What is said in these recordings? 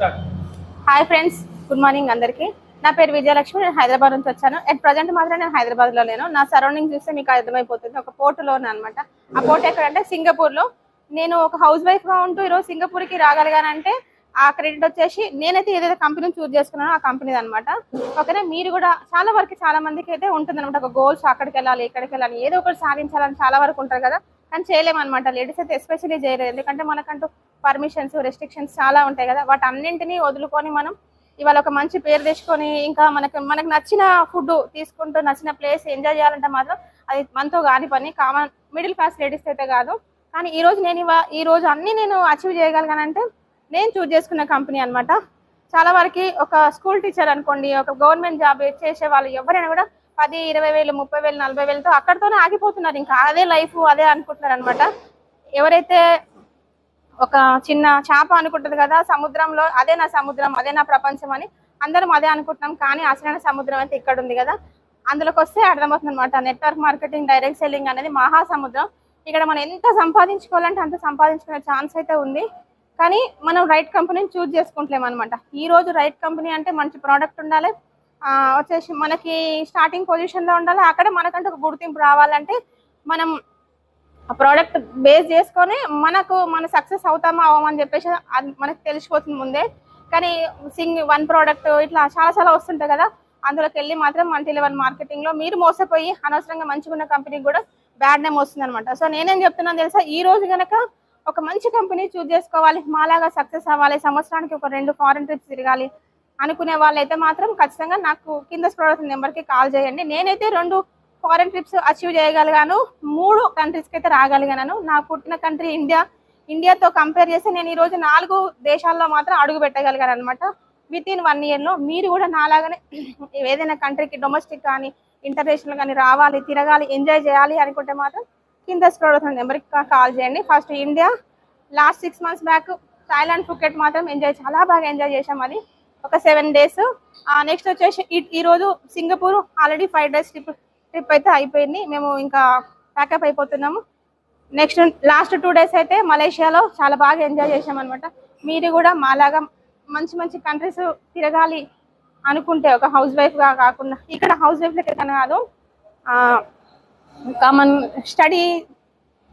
Hi friends, good morning అందరికీ. నా పేరు విజయలక్ష్మి. నేను హైదరాబాద్ నుంచి వచ్చాను. అట్ ప్రజెంట్ మాత్రం నేను హైదరాబాద్లో లేను. నా సరౌండింగ్ చూస్తే మీకు అర్థమైపోతుంది. ఒక పోర్టులోనే అనమాట. ఆ పోర్ట్ ఎక్కడంటే సింగపూర్లో. నేను ఒక హౌస్ వైఫ్గా ఉంటూ ఈరోజు సింగపూర్కి రాగలిగానంటే ఆ క్రెడిట్ వచ్చేసి నేనైతే ఏదైతే కంపెనీని చూస్ చేసుకున్నానో ఆ కంపెనీది అనమాట. ఓకేనా, మీరు కూడా చాలా మందికి అయితే ఉంటుంది అనమాట. ఒక గోల్స్ అక్కడికి వెళ్ళాలి, ఇక్కడికి వెళ్ళాలి, ఏదో ఒకటి సాధించాలని చాలా వరకు ఉంటారు కదా. కానీ చేయలేమన్నమాట. లేడీస్ అయితే ఎస్పెషల్లీ చేయలేదు. ఎందుకంటే మనకంటూ పర్మిషన్స్, రెస్ట్రిక్షన్స్ చాలా ఉంటాయి కదా. వాటి అన్నింటినీ వదులుకొని మనం ఇవాళ ఒక మంచి పేరు తెచ్చుకొని ఇంకా మనకు నచ్చిన ఫుడ్ తీసుకుంటూ నచ్చిన ప్లేస్ ఎంజాయ్ చేయాలంటే మాత్రం అది మనతో కాని పని. కామన్ మిడిల్ క్లాస్ లేడీస్ అయితే కాదు. కానీ ఈ రోజు అన్ని నేను అచీవ్ చేయగలిగానంటే నేను చూస్ చేసుకున్న కంపెనీ అనమాట. చాలా వరకు ఒక స్కూల్ టీచర్ అనుకోండి, ఒక గవర్నమెంట్ జాబ్ చేసే వాళ్ళు ఎవరైనా కూడా 10, 20,000, 30,000, 40,000తో అక్కడితోనే ఆగిపోతున్నారు. ఇంకా అదే లైఫ్ అదే అనుకుంటున్నారు అనమాట. ఎవరైతే ఒక చిన్న చేప అనుకుంటుంది కదా సముద్రంలో, అదే నా సముద్రం, అదే నా ప్రపంచం అని అందరం అదే అనుకుంటున్నాం. కానీ అసలైన సముద్రం అయితే ఇక్కడ ఉంది కదా. అందులోకి వస్తే అర్థమవుతుంది అనమాట. నెట్వర్క్ మార్కెటింగ్, డైరెక్ట్ సెల్లింగ్ అనేది మహాసముద్రం. ఇక్కడ మనం ఎంత సంపాదించుకోవాలంటే అంత సంపాదించుకునే ఛాన్స్ అయితే ఉంది. కానీ మనం రైట్ కంపెనీని చూస్ చేసుకుంటలేం అనమాట. ఈ రోజు రైట్ కంపెనీ అంటే మంచి ప్రోడక్ట్ ఉండాలి, వచ్చేసి మనకి స్టార్టింగ్ పొజిషన్లో ఉండాలి. అక్కడ మనకంటే ఒక గుర్తింపు రావాలంటే మనం ఆ ప్రోడక్ట్ బేస్ చేసుకొని మన సక్సెస్ అవుతామా అవ్వమని చెప్పేసి అది మనకు తెలిసిపోతుంది ముందే. కానీ వన్ ప్రోడక్ట్ ఇట్లా చాలా వస్తుంటాయి కదా. అందులోకి వెళ్ళి మాత్రం మల్టీ లెవెల్ మార్కెటింగ్లో మీరు మోసపోయి అనవసరంగా మంచిగా ఉన్న కంపెనీకి కూడా బ్యాడ్ నేమ్ వస్తుంది అనమాట. సో నేనేం చెప్తున్నాను తెలుసా, ఈ రోజు కనుక ఒక మంచి కంపెనీ చూస్ చేసుకోవాలి, మాలాగా సక్సెస్ అవ్వాలి, సంవత్సరానికి ఒక 2 ఫారెన్ ట్రిప్స్ తిరగాలి అనుకునే వాళ్ళైతే మాత్రం ఖచ్చితంగా నాకు కింద స్క్రోల్ నెంబర్కి కాల్ చేయండి. నేనైతే 2 ఫారెన్ ట్రిప్స్ అచీవ్ చేయగలిగాను, 3 కంట్రీస్కి అయితే రాగలిగాను. నా పుట్టిన కంట్రీ ఇండియాతో కంపేర్ చేస్తే నేను ఈరోజు 4 దేశాల్లో మాత్రం అడుగు పెట్టగలిగాను అనమాట వితిన్ 1 ఇయర్లో. మీరు కూడా నాలాగానే ఏదైనా కంట్రీకి డొమెస్టిక్ కానీ ఇంటర్నేషనల్ కానీ రావాలి, తిరగాలి, ఎంజాయ్ చేయాలి అనుకుంటే మాత్రం కింద స్క్రోల్ అవుతున్న నెంబర్కి కాల్ చేయండి. First India, last 6 months back Thailand, Phuket మాత్రం చాలా బాగా ఎంజాయ్ చేసాం. అది ఒక 7 days. నెక్స్ట్ వచ్చేసి ఈరోజు సింగపూర్ ఆల్రెడీ 5 days ట్రిప్ అయితే అయిపోయింది. మేము ఇంకా ప్యాకప్ అయిపోతున్నాము. నెక్స్ట్ లాస్ట్ 2 days అయితే మలేషియాలో చాలా బాగా ఎంజాయ్ చేసాం అనమాట. మీరు కూడా మాలాగా మంచి కంట్రీస్ తిరగాలి అనుకుంటే ఒక హౌస్ వైఫ్గా కాకుండా, ఇక్కడ హౌస్ వైఫ్లకి కాదు, కామన్ స్టడీ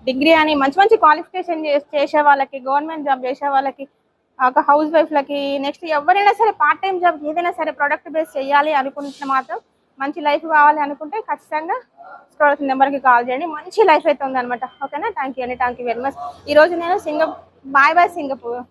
డిగ్రీ అని మంచి క్వాలిఫికేషన్ చేసే వాళ్ళకి, గవర్నమెంట్ జాబ్ చేసే వాళ్ళకి, ఒక హౌస్ వైఫ్లకి, నెక్స్ట్ ఎవరైనా సరే పార్ట్ టైం జాబ్ ఏదైనా సరే ప్రొడక్ట్ బేస్ చేయాలి అనుకుంటే మాత్రం, మంచి లైఫ్ కావాలి అనుకుంటే ఖచ్చితంగా స్క్రోల్ నెంబర్కి కాల్ చేయండి. మంచి లైఫ్ అయితే ఉందన్నమాట. ఓకేనా, థ్యాంక్ యూ వెరీ మచ్. ఈరోజు నేను బాయ్ సింగపూర్.